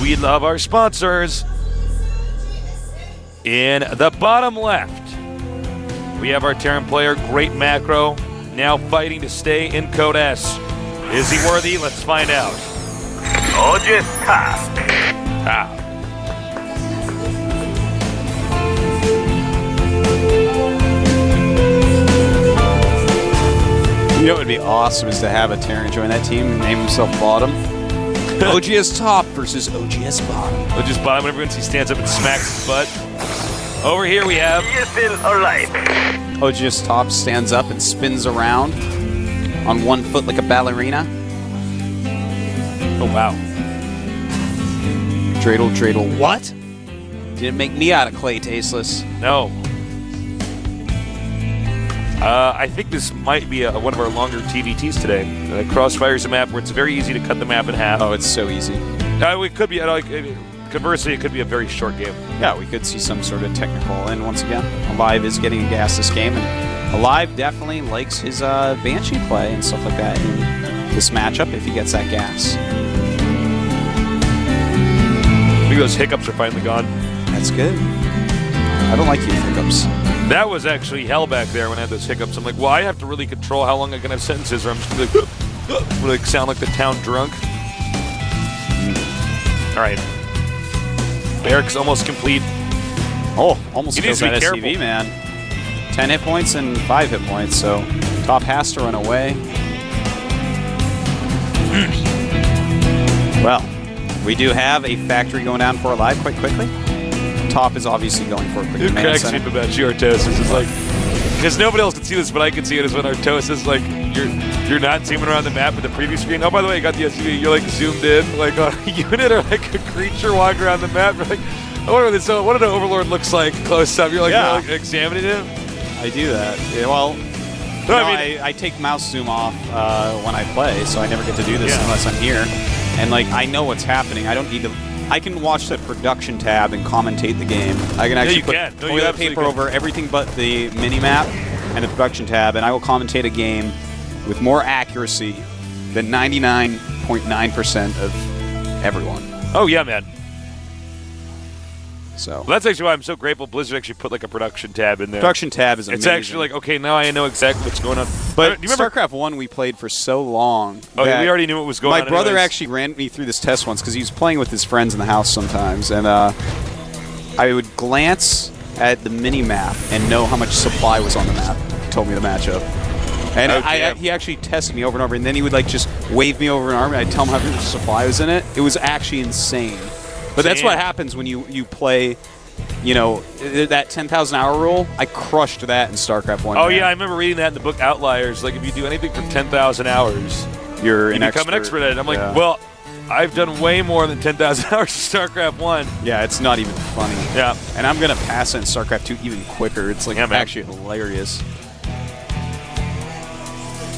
we love our sponsors. In the bottom left, we have our Terran player, Great Macro, now fighting to stay in Code S. Is he worthy? Let's find out. Gorgeous task. Ah. You know what would be awesome is to have a Terran join that team and name himself Bottom. OGS Top versus OGS Bottom. OGS Bottom, when everyone he stands up and smacks his butt. Over here we have GSL aLive. OGS Top stands up and spins around on one foot like a ballerina. Oh wow. Dreidel, Dreidel, what? Didn't make me out of clay, tasteless. No. I think this might be one of our longer TVTs today. Crossfire is a map where it's very easy to cut the map in half. Oh, it's so easy. It could be, conversely, it could be a very short game. Yeah, we could see some sort of technical. And once again, aLive is getting a gas this game. And aLive definitely likes his Banshee play and stuff like that in this matchup if he gets that gas. I think those hiccups are finally gone. That's good. I don't like you hiccups. That was actually hell back there when I had those hiccups. I'm like, well, I have to really control how long I can have sentences, or I'm just going to be like, sound like the town drunk. All right. Barracks almost complete. Oh, almost He kills needs to that be SCV, careful. man. 10 hit points and 5 hit points, so Top has to run away. Well, we do have a factory going down for aLive quite quickly. Top is obviously going for a quick It command cracks me center. up about you, Artosis. It's like, because nobody else can see this, but I can see it, is when Artosis, like, you're not zooming around the map with the preview screen. Oh, by the way, you got the SUV. You're like zoomed in, like on a unit or like a creature walking around the map. You're like, I wonder what an Overlord looks like close up. You're like, Yeah. like examining him. I do that. Yeah, well, No, no, I mean- I take mouse zoom off when I play, so I never get to do this Yeah. unless I'm here. And like, I know what's happening. I don't need to. I can watch the production tab and commentate the game. I can actually you put can. No, you toilet absolutely paper can. over everything but the mini-map and the production tab, and I will commentate a game with more accuracy than 99.9% of everyone. Oh, yeah, man. So Well, that's actually why I'm so grateful Blizzard actually put like a production tab in there. production tab is It's amazing. actually like, okay, now I know exactly what's going on. But do you remember? StarCraft 1 we played for so long. Oh, yeah, that we already knew what was going on. my brother anyways. actually ran me through this test once because he was playing with his friends in the house sometimes, and I would glance at the mini-map and know how much supply was on the map. He told me the matchup. And Okay. he actually tested me over and over, and then he would like just wave me over an arm, and I'd tell him how much supply was in it. It was actually insane. But that's Damn. what happens when you play, you know, that 10,000 hour rule. I crushed that in StarCraft 1. Oh, man. yeah, I remember reading that in the book Outliers. Like, if you do anything for 10,000 hours, you become an expert at it. I'm like, Yeah. well, I've done way more than 10,000 hours of StarCraft 1. Yeah, it's not even funny. Yeah. And I'm going to pass it in StarCraft 2 even quicker. It's like Yeah, man. actually hilarious.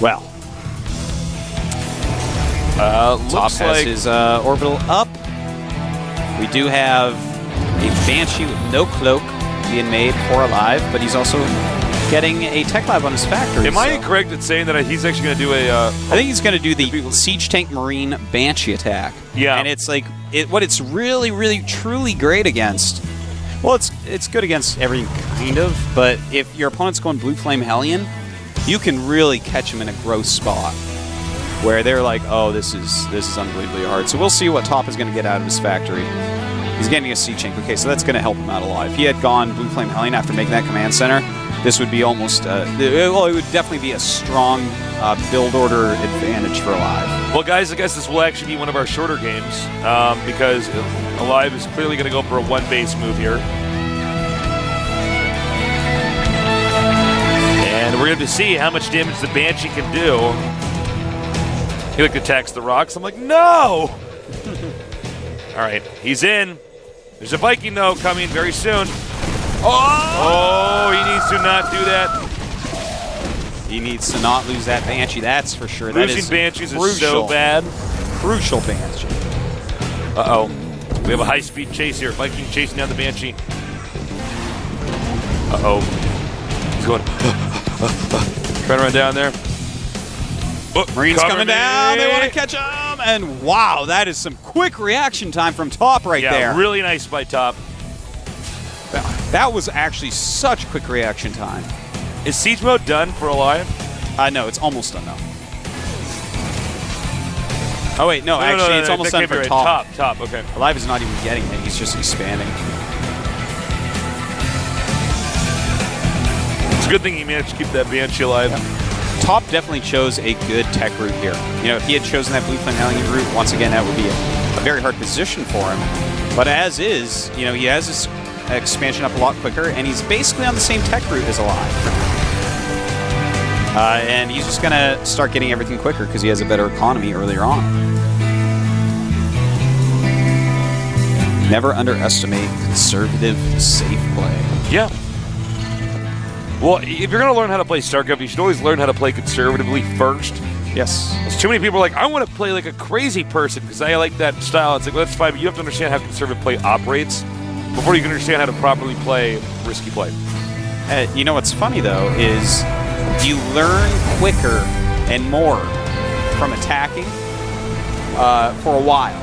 Well, Top Looks has like his orbital up. We do have a Banshee with no cloak being made for aLive, but he's also getting a tech lab on his factory. Am I so- correct in saying that he's actually going to do a... I think he's going to do the Siege Tank Marine Banshee attack. Yeah. And it's like, what it's really, really, truly great against. Well, it's good against everything, kind of, but if your opponent's going Blue Flame Hellion, you can really catch him in a gross spot where they're like, oh, this is unbelievably hard. So we'll see what Top is going to get out of his factory. He's getting a Siege Tank. Okay, so that's going to help him out aLive. If he had gone Blue Flame Hellion after making that command center, this would be almost, well, it would definitely be a strong build order advantage for aLive. Well, guys, I guess this will actually be one of our shorter games because aLive is clearly going to go for a one-base move here. And we're going to see how much damage the Banshee can do. He like attacks the rocks. I'm like, no! All right, he's in. There's a Viking, though, coming very soon. Oh, he needs to not do that. He needs to not lose that Banshee, that's for sure. Losing Banshees is so bad. Crucial Banshee. Uh-oh. We have a high-speed chase here. Viking chasing down the Banshee. Uh-oh. He's going... trying to run down there. Marines Cover coming me. down. They want to catch them. And wow, that is some quick reaction time from Top right there. Yeah, really nice by Top. That was actually such quick reaction time. Is Siege Mode done for aLive? No, it's almost done, though. Oh, wait, no, actually, it's almost done for right. Top. Top, okay. aLive is not even getting it. He's just expanding. It's a good thing he managed to keep that Banshee alive. Yeah. Top definitely chose a good tech route here. You know, if he had chosen that Blue Flame Alien route, once again, that would be a very hard position for him. But as is, you know, he has his expansion up a lot quicker, and he's basically on the same tech route as aLive. And he's just going to start getting everything quicker because he has a better economy earlier on. Never underestimate conservative, safe play. Yeah. Well, if you're going to learn how to play StarCraft, you should always learn how to play conservatively first. Yes. There's too many people are like, I want to play like a crazy person because I like that style. It's like, well, that's fine, but you have to understand how conservative play operates before you can understand how to properly play risky play. You know what's funny, though, is you learn quicker and more from attacking for a while.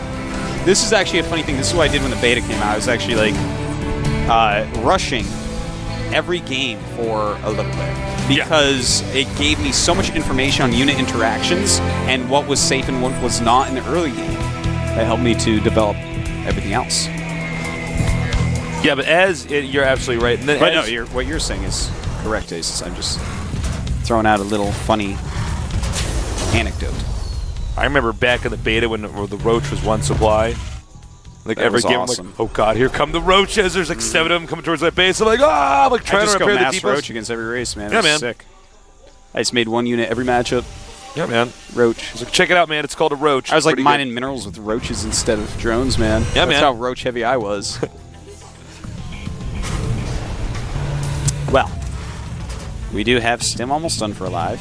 This is actually a funny thing. This is what I did when the beta came out. I was actually like rushing every game for a little bit because it gave me so much information on unit interactions and what was safe and what was not in the early game. That helped me to develop everything else. Yeah, but you're absolutely right. And then But no, what you're saying is correct, Aces. I'm just throwing out a little funny anecdote. I remember back in the beta when the Roach was one supply. Like That every was game, awesome. I'm like, oh god, here come the Roaches. There's like 7 of them coming towards that base. I'm like, I'm like trying I just to go repair the mass defense. Roach against every race, man. Yeah, That's man. sick. I just made one unit every matchup. Yeah, man. Roach. I was like, check it out, man. It's called a Roach. I was like Pretty mining good. minerals with roaches instead of drones, man. Yeah, That's man. how roach heavy I was. Well, we do have Stim almost done for aLive.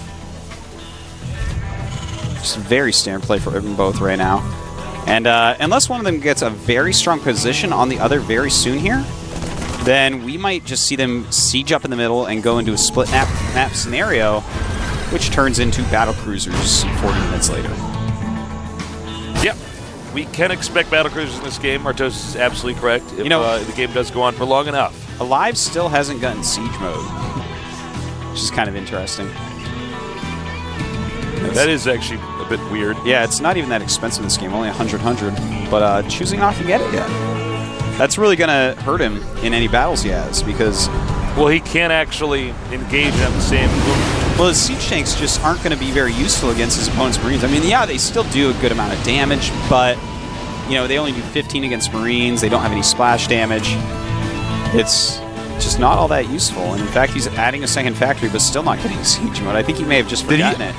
Just very standard play for them both right now. And unless one of them gets a very strong position on the other very soon here, then we might just see them siege up in the middle and go into a split map scenario, which turns into battle cruisers 40 minutes later. Yep. We can expect battle cruisers in this game. Artos is absolutely correct. If, the game does go on for long enough. aLive still hasn't gotten siege mode, which is kind of interesting. That is actually a bit weird. Yeah, it's not even that expensive in this game, only 100, but choosing not to get it yet. That's really going to hurt him in any battles he has, because... Well, he can't actually engage in the same... Well, his siege tanks just aren't going to be very useful against his opponent's Marines. I mean, yeah, they still do a good amount of damage, but, you know, they only do 15 against Marines. They don't have any splash damage. It's just not all that useful. And in fact, he's adding a second factory, but still not getting siege mode. I think he may have just forgotten it.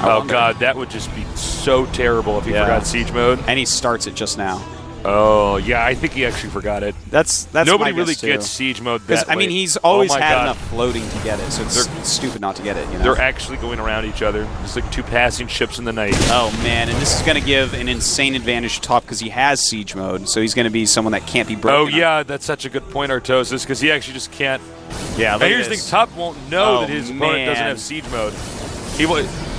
Oh, God, that would just be so terrible if he forgot siege mode. And he starts it just now. Oh, yeah, I think he actually forgot it. That's Nobody my really guess, too. gets siege mode that I mean, late. he's always Oh my had God. enough floating to get it, so it's stupid not to get it. You know? They're actually going around each other. It's like 2 passing ships in the night. Oh, man, and this is going to give an insane advantage to Top because he has siege mode, so he's going to be someone that can't be broken. Oh, yeah, that's such a good point, Artosis, because he actually just can't... Yeah, Now, here's the thing. Top won't know that his opponent doesn't have siege mode.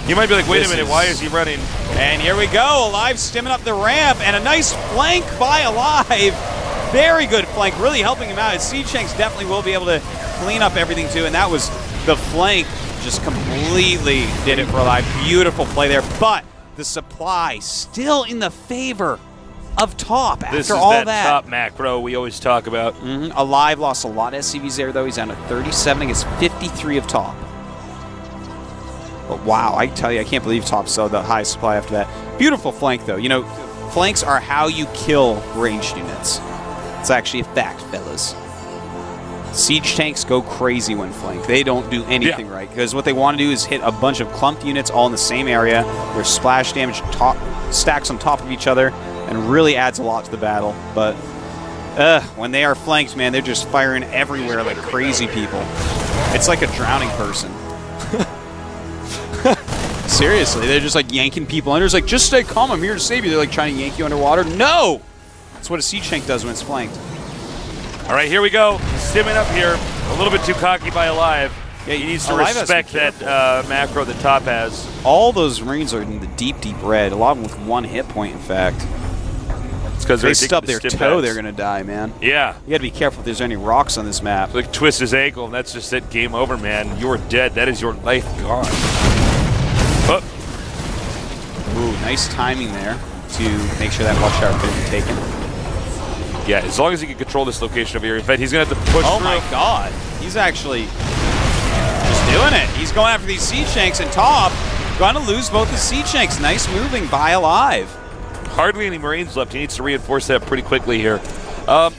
He might be like, wait a minute, why is he running? And here we go, aLive stimming up the ramp, and a nice flank by aLive. Very good flank, really helping him out. His siege tanks definitely will be able to clean up everything too, and that was the flank just completely did it for aLive. Beautiful play there, but the supply still in the favor of Top after This is all that that. Top macro we always talk about. aLive lost a lot of SCVs there, though. He's down to 37 against 53 of Top. But wow, I tell you, I can't believe Top saw the high supply after that. Beautiful flank, though. You know, flanks are how you kill ranged units. It's actually a fact, fellas. Siege tanks go crazy when flanked. They don't do anything right, because what they want to do is hit a bunch of clumped units all in the same area. Their splash damage stacks on top of each other and really adds a lot to the battle. But when they are flanked, man, they're just firing everywhere like crazy people. It's like a drowning person. Seriously, they're just like yanking people under. It's like, just stay calm, I'm here to save you. They're like trying to yank you underwater. No! That's what a siege tank does when it's flanked. All right, here we go. Stimming up here. A little bit too cocky by aLive. Yeah, he needs to aLive has to respect be that macro the top has. All those Marines are in the deep, deep red. A lot of them with 1 hit point, in fact. It's because they stub their toe, pads. they're going to die, man. Yeah. You got to be careful if there's any rocks on this map. Like twist his ankle, and that's just it. Game over, man. You're dead. That is your life gone. Oh. Ooh, nice timing there to make sure that watchtower couldn't be taken. Yeah, as long as he can control this location over here. In fact, he's going to have to push Oh through. my god. He's actually just doing it. He's going after these siege tanks, and Top going to lose both his siege tanks. Nice moving by aLive. Hardly any Marines left. He needs to reinforce that pretty quickly here. For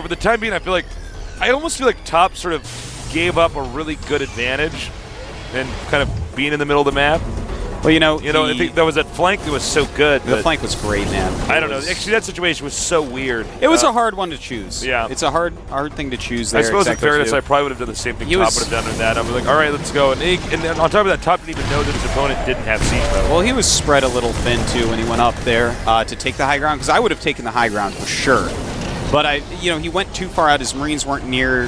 the time being, I almost feel like Top sort of gave up a really good advantage and kind of being in the middle of the map. Well, I think there was that flank that was so good. The flank was great, man. I don't know. Actually, that situation was so weird. It was a hard one to choose. Yeah. It's a hard thing to choose there. I suppose in Exaco fairness, too. I probably would have done the same thing Top would have done in that. I was like, all right, let's go. And then on top of that, Top didn't even know that his opponent didn't have siege mode. Well, he was spread a little thin, too, when he went up there to take the high ground, because I would have taken the high ground for sure. But, he went too far out. His Marines weren't near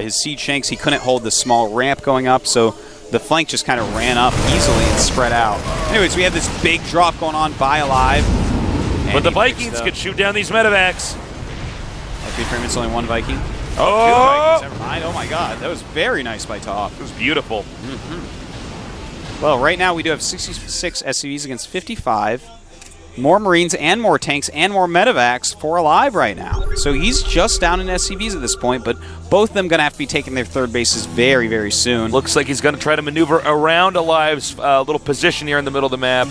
his siege tanks. He couldn't hold the small ramp going up, so the flank just kind of ran up easily and spread out. Anyways, we have this big drop going on by aLive. But the Vikings could shoot down these medevacs. Okay, Freeman's only 1 Viking. Oh! 2 Vikings, never mind. Oh my god, that was very nice by Top. It was beautiful. Well, right now we do have 66 SCVs against 55. More Marines and more tanks and more medevacs for aLive right now. So he's just down in SCVs at this point, but both of them going to have to be taking their third bases very, very soon. Looks like he's going to try to maneuver around aLive's little position here in the middle of the map.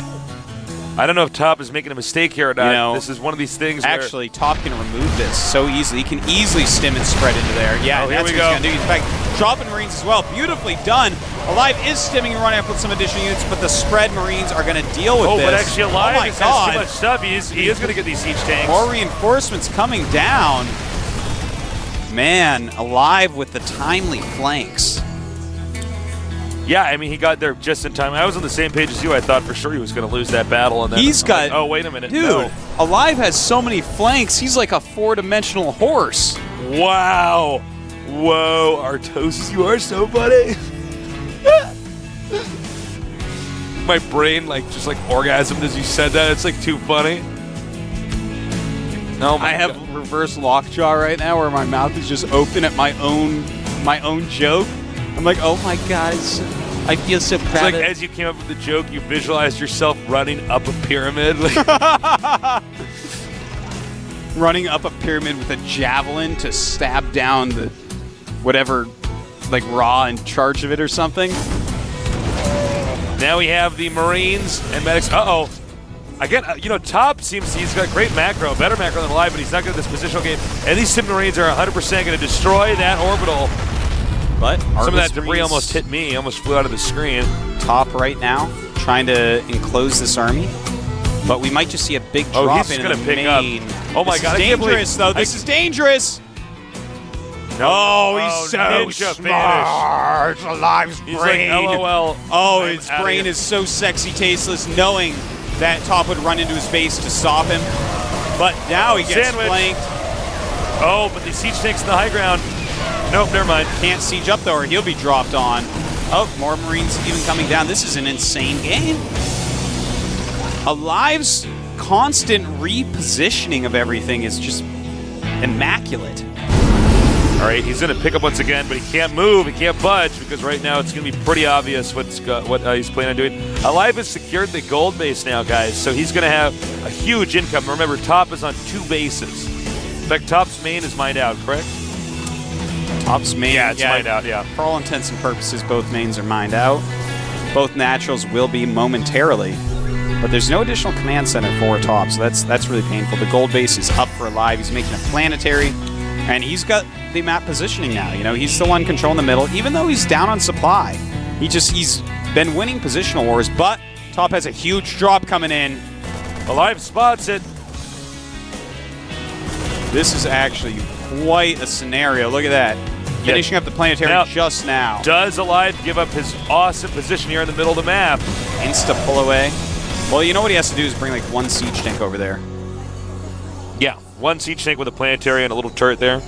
I don't know if Top is making a mistake here or not. This is one of these things actually, Top can remove this so easily. He can easily stim and spread into there. Yeah, here that's we what go. he's going to do. In fact, dropping Marines as well. Beautifully done. aLive is stimming and running up with some additional units, but the spread Marines are going to deal with this. But actually aLive has God. too much stuff. He is going to get these siege tanks. More reinforcements coming down. Man, aLive with the timely flanks. Yeah, I mean, he got there just in time. I was on the same page as you. I thought for sure he was going to lose that battle. And then He's got... like, oh, wait a minute. Dude, no. aLive has so many flanks. He's like a 4-dimensional horse. Wow. Whoa, Artos, you are so funny. My brain, just orgasmed as you said that. It's, too funny. No, I have reverse lockjaw right now where my mouth is just open at my own joke. I'm like, oh my god, I feel so proud. It's like as you came up with the joke, you visualized yourself running up a pyramid. Running up a pyramid with a javelin to stab down the whatever, Raw in charge of it or something. Now we have the Marines and medics. Uh-oh. Again, Top seems he's got great macro, better macro than aLive, but he's not good at this positional game. And these Sim Marines are 100% going to destroy that orbital. But some of that debris almost hit me, almost flew out of the screen. Top right now, trying to enclose this army. But we might just see a big drop he's in gonna the pick main. up. Oh my god, This is dangerous, though. This is dangerous. No, he's so ninja smart. aLive's He's brain. like, LOL. Oh, I'm his outta brain here. is so sexy tasteless, knowing that Top would run into his base to stop him. But now he gets Sandwich. flanked. Oh, but the siege tanks in the high ground. Nope, never mind. Can't siege up, though, or he'll be dropped on. Oh, more Marines even coming down. This is an insane game. aLive's constant repositioning of everything is just immaculate. All right, he's going to pick up once again, but he can't move, he can't budge, because right now it's going to be pretty obvious what he's planning on doing. aLive has secured the gold base now, guys, so he's going to have a huge income. Remember, Top is on 2 bases. In fact, Top's main is mined out, correct? Top's main. Yeah, it's mined out, yeah. For all intents and purposes, both mains are mined out. Both naturals will be momentarily. But there's no additional command center for Top, so that's really painful. The gold base is up for aLive. He's making a planetary, and he's got the map positioning now. He's the one controlling the middle, even though he's down on supply. He's been winning positional wars, but Top has a huge drop coming in. aLive spots it. This is actually quite a scenario. Look at that. Finishing up the planetary just now. Does aLive give up his awesome position here in the middle of the map? Insta pull away. Well, you know what he has to do is bring 1 siege tank over there. Yeah, 1 siege tank with a planetary and a little turret there.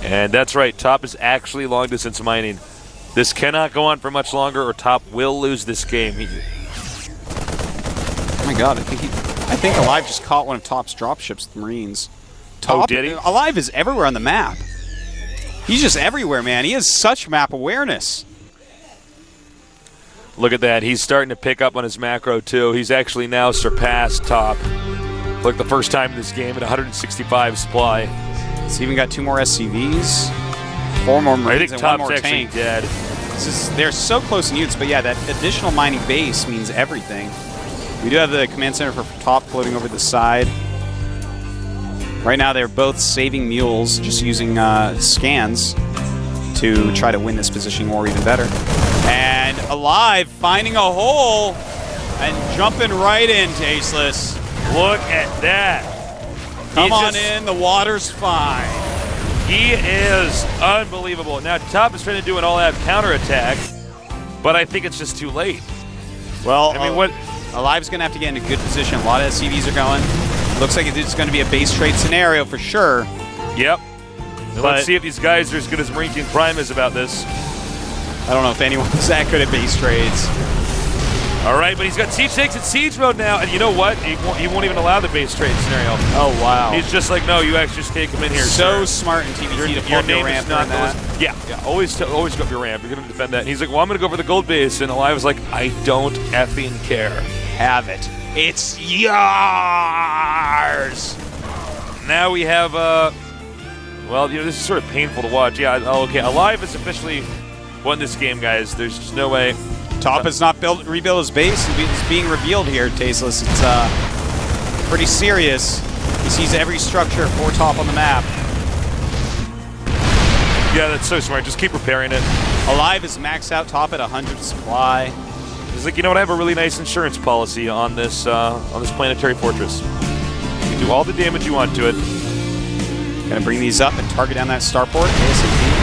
And that's right, Top is actually long-distance mining. This cannot go on for much longer, or Top will lose this game. Oh my God, I think aLive just caught one of Top's dropships, the Marines. Top, did he? aLive is everywhere on the map. He's just everywhere, man. He has such map awareness. Look at that. He's starting to pick up on his macro, too. He's actually now surpassed Top. Like the first time in this game at 165 supply. He's even got 2 more SCVs, 4 more Marines, and one Top's more actually tank. dead. They're so close in units, but yeah, that additional mining base means everything. We do have the command center for Top floating over the side. Right now, they're both saving mules, just using scans to try to win this positioning war even better. And aLive finding a hole and jumping right in, Tasteless. Look at that. Come on in, the water's fine. He is unbelievable. Now, Top is trying to do an all-out counterattack, but I think it's just too late. Well, I mean, what? aLive's going to have to get in a good position. A lot of SCVs are going. Looks like it's going to be a base trade scenario for sure. Yep. Let's see if these guys are as good as Marine King Prime is about this. I don't know if anyone's that good at base trades. All right, but he's got siege tanks in siege mode now, and you know what? He won't even allow the base trade scenario. Oh, wow. He's just like, no, you actually just can't come in here. So smart in TVT to pull up your ramp on that. Yeah, always go up your ramp. You're going to defend that. And he's like, well, I'm going to go for the gold base. And aLive was like, I don't effing care. Have it. It's yours! Now we have, well, you know, this is sort of painful to watch. Yeah, okay, aLive has officially won this game, guys. There's just no way. Top has not rebuilt his base. It's being revealed here, Tasteless. It's pretty serious. He sees every structure for Top on the map. Yeah, that's so smart. Just keep repairing it. aLive is maxed out Top at 100 supply. He's like, you know what? I have a really nice insurance policy on this planetary fortress. You can do all the damage you want to it. Gonna bring these up and target down that starport ASAP.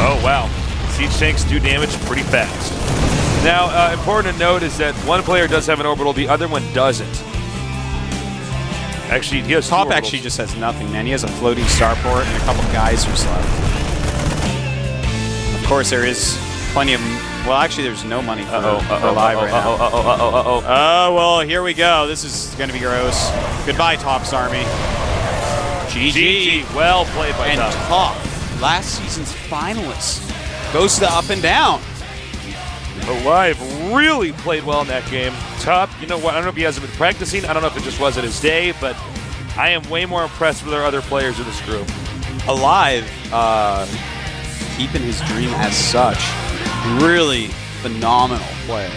Oh, wow. Siege tanks do damage pretty fast. Now, important to note is that one player does have an orbital, the other one doesn't. Actually, he has Top actually just has nothing, man. He has a floating starport and a couple geysers left. Of course, there is plenty of... Well, actually, there's no money for aLive right now. Oh, well, here we go. This is going to be gross. Goodbye, Top's army. GG. Well played by And Top, last season's finalist, goes to the up and down. aLive really played well in that game. Top, you know what? I don't know if he hasn't been practicing. I don't know if it just wasn't his day, but I am way more impressed with our other players in this group. aLive, keeping his dream as such. Really phenomenal play.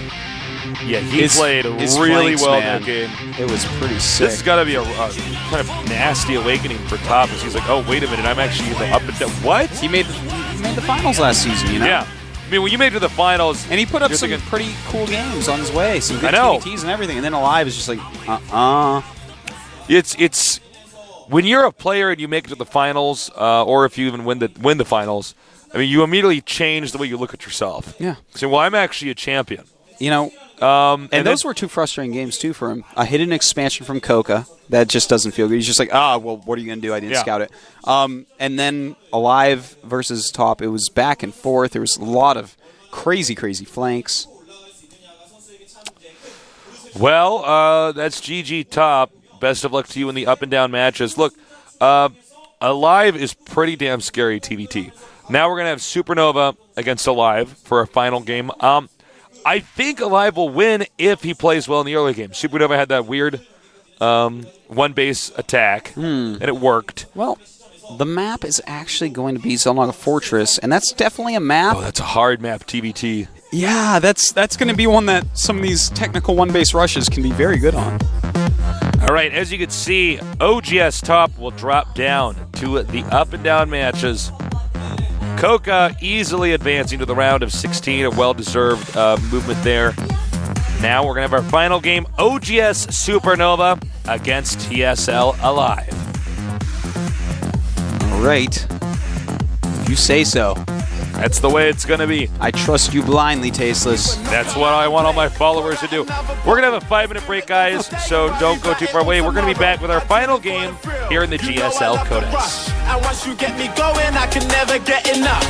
Yeah, he played really well in that game. It was pretty sick. This has got to be a kind of nasty awakening for Top, as he's like, oh, wait a minute, I'm actually in the up and down. What? He made the finals last season, you know? Yeah. I mean, when you made it to the finals... And he put up some pretty cool games on his way. Some good TVTs and everything. And then aLive is just like, It's... When you're a player and you make it to the finals, or if you even win the finals, I mean, you immediately change the way you look at yourself. Yeah. So, well, I'm actually a champion. You know, and those were 2 frustrating games, too, for him. A hidden expansion from Coca. That just doesn't feel good. He's just like, well, what are you going to do? I didn't scout it. And then aLive versus Top, it was back and forth. There was a lot of crazy, crazy flanks. Well, that's GG Top. Best of luck to you in the up and down matches. Look, aLive is pretty damn scary, TVT. Now we're going to have Supernova against aLive for our final game. I think aLive will win if he plays well in the early game. Supernova had that weird one-base attack, and it worked. Well, the map is actually going to be Zelnaga Fortress, and that's definitely a map. Oh, that's a hard map, TVT. Yeah, that's going to be one that some of these technical one-base rushes can be very good on. All right, as you can see, OGS Top will drop down to the up and down matches. Coca easily advancing to the round of 16, a well-deserved movement there. Now we're going to have our final game, OGS Supernova against GSL aLive. All right. If you say so. That's the way it's going to be. I trust you blindly, Tasteless. That's what I want all my followers to do. We're going to have a 5-minute break, guys, so don't go too far away. We're going to be back with our final game here in the GSL Codex. And once you get me going, I can never get enough.